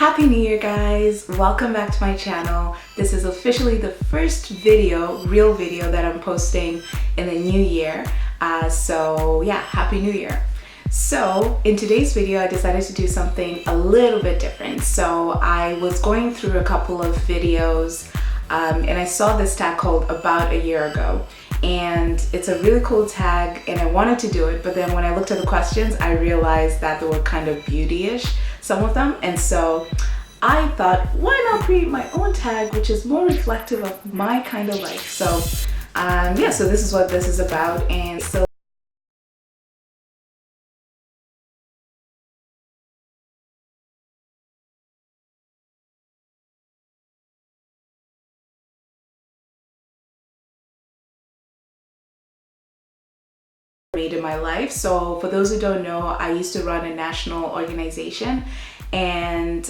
Happy New Year, guys! Welcome back to my channel. This is officially the first real video that I'm posting in the new year. So yeah, Happy New Year. So in today's video, I decided to do something a little bit different. So I was going through a couple of videos and I saw this tag called About a Year Ago. And it's a really cool tag and I wanted to do it, but then when I looked at the questions, I realized that they were kind of beauty-ish, some of them. And so I thought, why not create my own tag, which is more reflective of my kind of life. So yeah, so this is what this is about. And so made in my life. So for those who don't know, I used to run a national organization and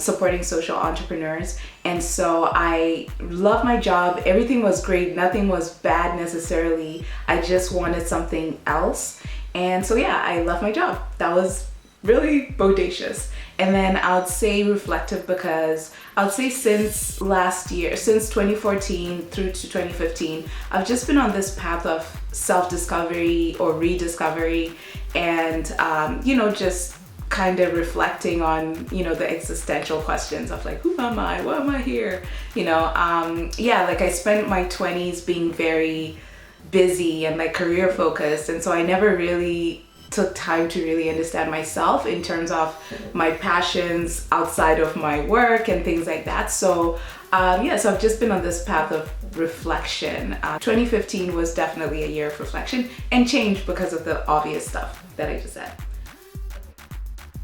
supporting social entrepreneurs, and so I love my job. Everything was great, nothing was bad necessarily. I just wanted something else, and so yeah, I love my job. That was really bodacious. And then I would say reflective because I would say since last year, since 2014 through to 2015, I've just been on this path of self-discovery or rediscovery, and you know, just kind of reflecting on, you know, the existential questions of like, who am I? Why am I here? You know, yeah, like I spent my 20s being very busy and like career focused, and so I never really took time to really understand myself in terms of my passions outside of my work and things like that. So yeah, so I've just been on this path of reflection. 2015 was definitely a year of reflection and change because of the obvious stuff that I just said.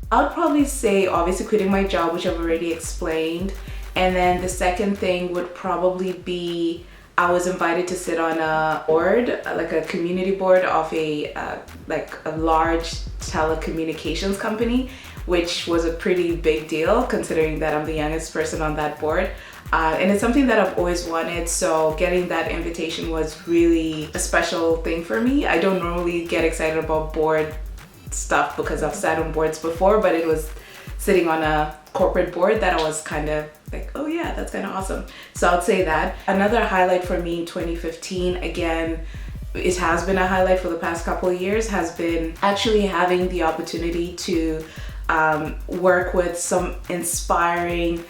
I would probably say obviously quitting my job, which I've already explained. And then the second thing would probably be I was invited to sit on a board, like a community board of a like a large telecommunications company, which was a pretty big deal considering that I'm the youngest person on that board. And it's something that I've always wanted, so getting that invitation was really a special thing for me. I don't normally get excited about board stuff because I've sat on boards before, but it was sitting on a corporate board that I was kind of like, oh yeah, that's kind of awesome. So I'd say that. Another highlight for me in 2015, again, it has been a highlight for the past couple of years, has been actually having the opportunity to work with some inspiring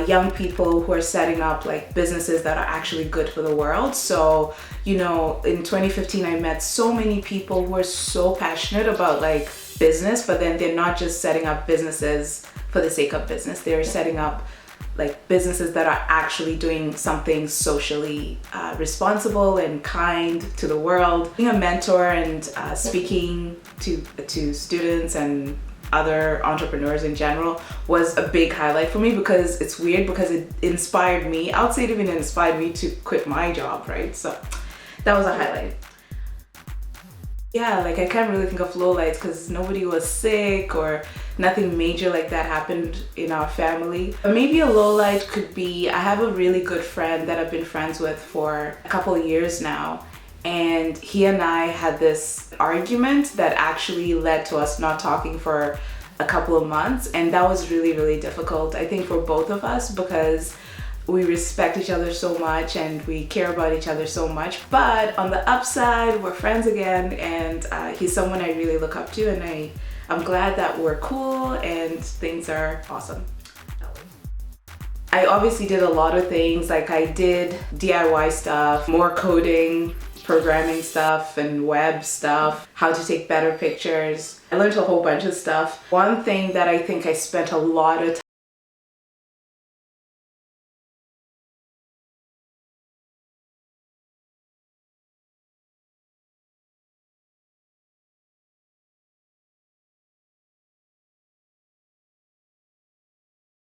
young people who are setting up like businesses that are actually good for the world. So, you know, in 2015, I met so many people who are so passionate about like business, but then they're not just setting up businesses for the sake of business. They're setting up like businesses that are actually doing something socially responsible and kind to the world. Being a mentor and speaking to students and other entrepreneurs in general was a big highlight for me, because it's weird because it inspired me. I would say it even inspired me to quit my job, right? So that was a highlight. Yeah, like I can't really think of lowlights because nobody was sick or nothing major like that happened in our family. But maybe a lowlight could be, I have a really good friend that I've been friends with for a couple of years now. And he and I had this argument that actually led to us not talking for a couple of months. And that was really, really difficult, I think, for both of us, because we respect each other so much and we care about each other so much. But on the upside, we're friends again, and he's someone I really look up to, and I'm glad that we're cool and things are awesome. I obviously did a lot of things, like I did DIY stuff, more coding, programming stuff and web stuff, how to take better pictures. I learned a whole bunch of stuff. One thing that I think I spent a lot of time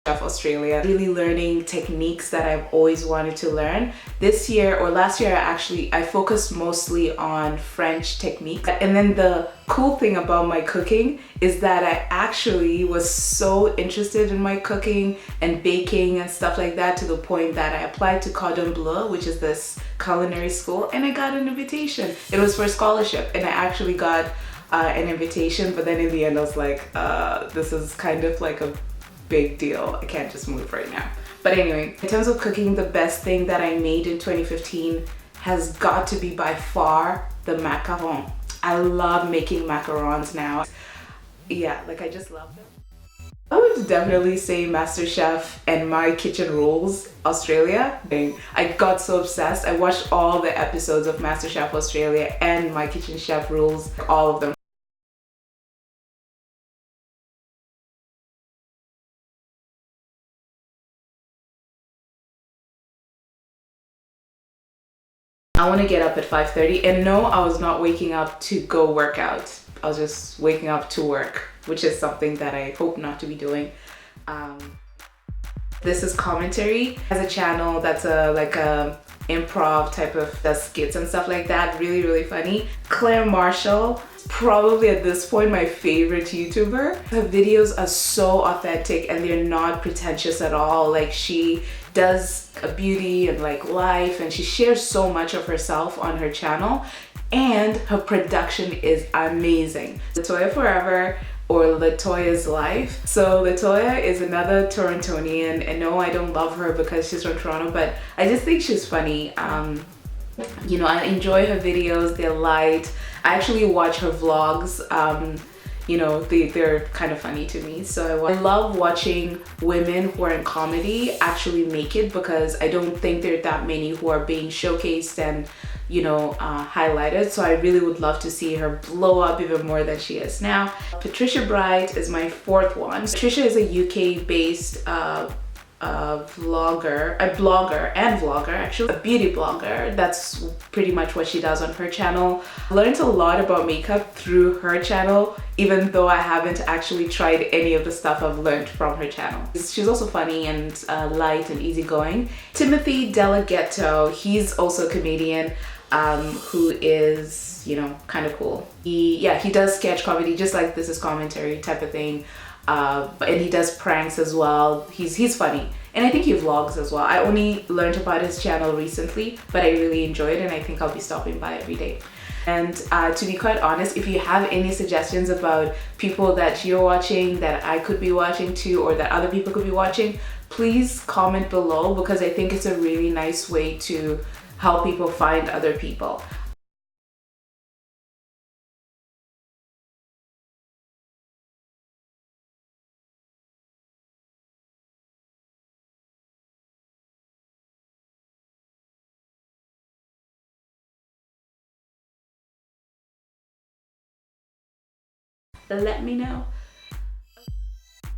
of Australia, really learning techniques that I've always wanted to learn. This year or last year, I focused mostly on French techniques. And then the cool thing about my cooking is that I actually was so interested in my cooking and baking and stuff like that, to the point that I applied to Cordon Bleu, which is this culinary school, and I got an invitation. It was for a scholarship, and I actually got an invitation, but then in the end I was like, this is kind of like a big deal. I can't just move right now. But anyway, in terms of cooking, the best thing that I made in 2015 has got to be by far the macaron. I love making macarons now. Yeah, like I just love them. I would definitely say MasterChef and My Kitchen Rules Australia. I got so obsessed. I watched all the episodes of MasterChef Australia and My Kitchen Chef Rules, all of them. I want to get up at 5:30, and no, I was not waking up to go work out. I was just waking up to work, which is something that I hope not to be doing. This is Commentary. Has a channel that's like a improv type of, does skits and stuff like that. Really, really funny. Claire Marshall, probably at this point my favorite YouTuber. Her videos are so authentic and they're not pretentious at all. Like, she does a beauty and like life, and she shares so much of herself on her channel, and her production is amazing. Latoya Forever, or Latoya's Life. So Latoya is another Torontonian, and no, I don't love her because she's from Toronto, but I just think she's funny. You know, I enjoy her videos, they're light. I actually watch her vlogs. You know, they're kind of funny to me. So I love watching women who are in comedy actually make it, because I don't think there are that many who are being showcased and, you know, highlighted. So I really would love to see her blow up even more than she is now. Patricia Bright is my fourth one. Patricia is a UK based blogger and vlogger, actually a beauty blogger. That's pretty much what she does on her channel. I learned a lot about makeup through her channel, even though I haven't actually tried any of the stuff I've learned from her channel. She's also funny and light and easygoing. Timothy Delaghetto, he's also a comedian who is, you know, kind of cool. He does sketch comedy, just like This Is Commentary type of thing. And he does pranks as well. He's funny, and I think he vlogs as well. I only learned about his channel recently, but I really enjoy it, and I think I'll be stopping by every day. And to be quite honest, if you have any suggestions about people that you're watching that I could be watching too, or that other people could be watching, please comment below, because I think it's a really nice way to help people find other people. Let me know.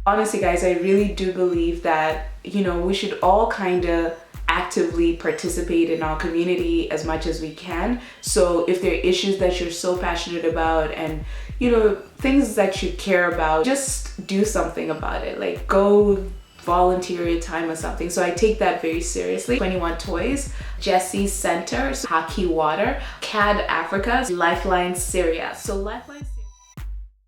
Honestly guys, I really do believe that, you know, we should all kind of actively participate in our community as much as we can. So if there are issues that you're so passionate about, and, you know, things that you care about, just do something about it. Like, go volunteer your time or something. So I take that very seriously. 21 Toys, Jesse's Center, Haki Water, CAD Africa, Lifeline Syria. So Lifeline Syria,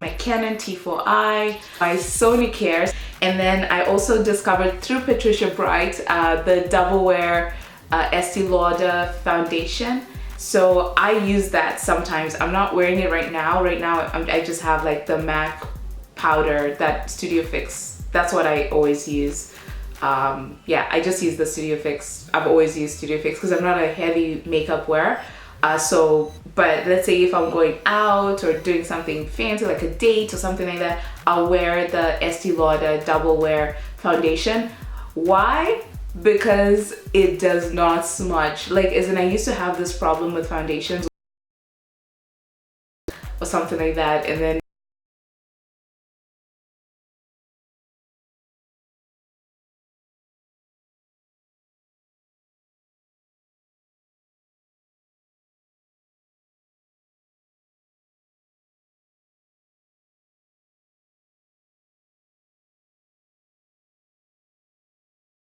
my Canon T4i, my Sony Cares, and then I also discovered through Patricia Bright the Double Wear Estee Lauder foundation. So I use that sometimes. I'm not wearing it right now. Right now I just have like the MAC powder, that Studio Fix. That's what I always use. Yeah, I just use the Studio Fix. I've always used Studio Fix because I'm not a heavy makeup wearer. But let's say if I'm going out or doing something fancy like a date or something like that, I'll wear the Estee Lauder Double Wear foundation. Why? Because it does not smudge. Like, as in, I used to have this problem with foundations or something like that, and then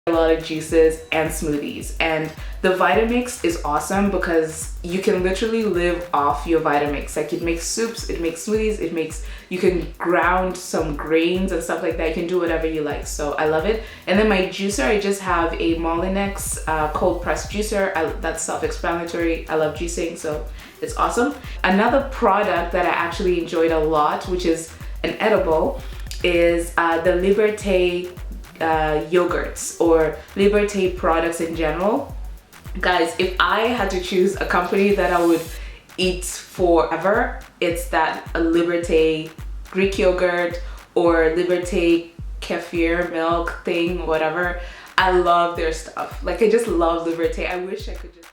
a lot of juices and smoothies. And the Vitamix is awesome because you can literally live off your Vitamix. Like, it makes soups, it makes smoothies, you can ground some grains and stuff like that. You can do whatever you like, so I love it. And then my juicer, I just have a Molinex cold pressed juicer. That's self-explanatory. I love juicing, so it's awesome. Another product that I actually enjoyed a lot, which is an edible, is the Liberté yogurts or Liberté products in general. Guys, if I had to choose a company that I would eat forever, it's that a Liberté Greek yogurt or Liberté kefir milk thing, whatever. I love their stuff. Like, I just love Liberté. I wish I could just...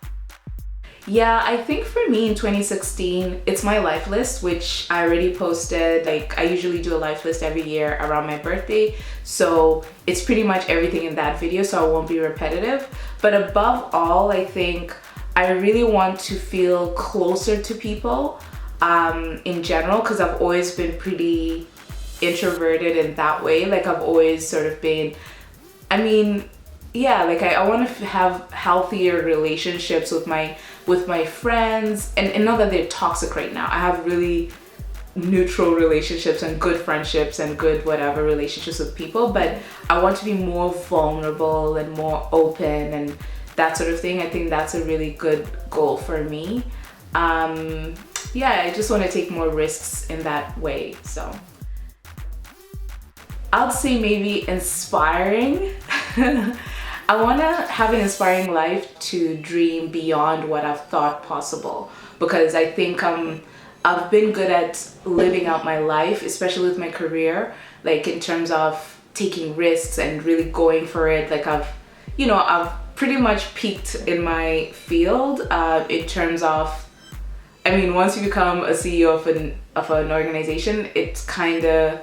Yeah, I think for me in 2016, it's my life list, which I already posted. Like, I usually do a life list every year around my birthday. So it's pretty much everything in that video, so I won't be repetitive. But above all, I think I really want to feel closer to people in general, because I've always been pretty introverted in that way. Like, I've always sort of been, I mean, yeah, like I want to have healthier relationships with my friends, and not that they're toxic right now. I have really neutral relationships and good friendships and good whatever relationships with people, but I want to be more vulnerable and more open and that sort of thing. I think that's a really good goal for me. Yeah, I just want to take more risks in that way. So I'll say maybe inspiring. I want to have an inspiring life to dream beyond what I've thought possible, because I think I've been good at living out my life, especially with my career, like in terms of taking risks and really going for it. Like, I've pretty much peaked in my field in terms of, I mean, once you become a CEO of an organization, it kind of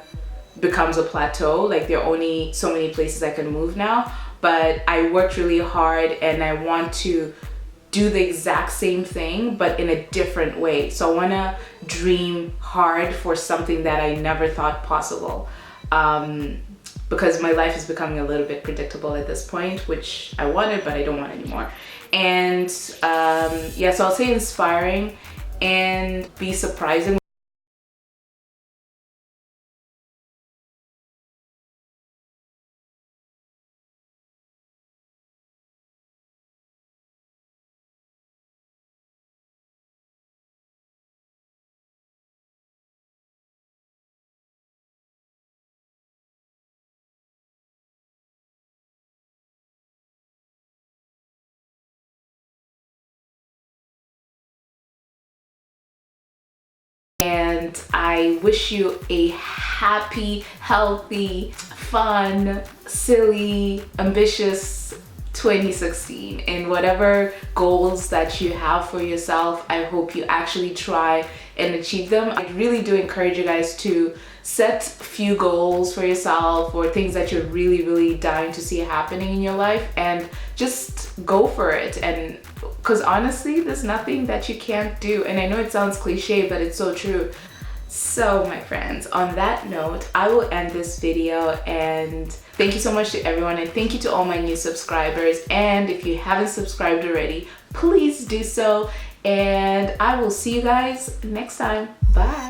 becomes a plateau. Like, there are only so many places I can move now. But I worked really hard and I want to do the exact same thing, but in a different way. So I want to dream hard for something that I never thought possible. Because my life is becoming a little bit predictable at this point, which I wanted, but I don't want anymore. And yeah, so I'll say inspiring and be surprising. And I wish you a happy, healthy, fun, silly, ambitious 2016. And whatever goals that you have for yourself, I hope you actually try and achieve them. I really do encourage you guys to set a few goals for yourself, or things that you're really, really dying to see happening in your life, and just go for it. And because honestly, there's nothing that you can't do. And I know it sounds cliche, but it's so true. So my friends, on that note, I will end this video, and thank you so much to everyone, and thank you to all my new subscribers. And if you haven't subscribed already, please do so, and I will see you guys next time. Bye.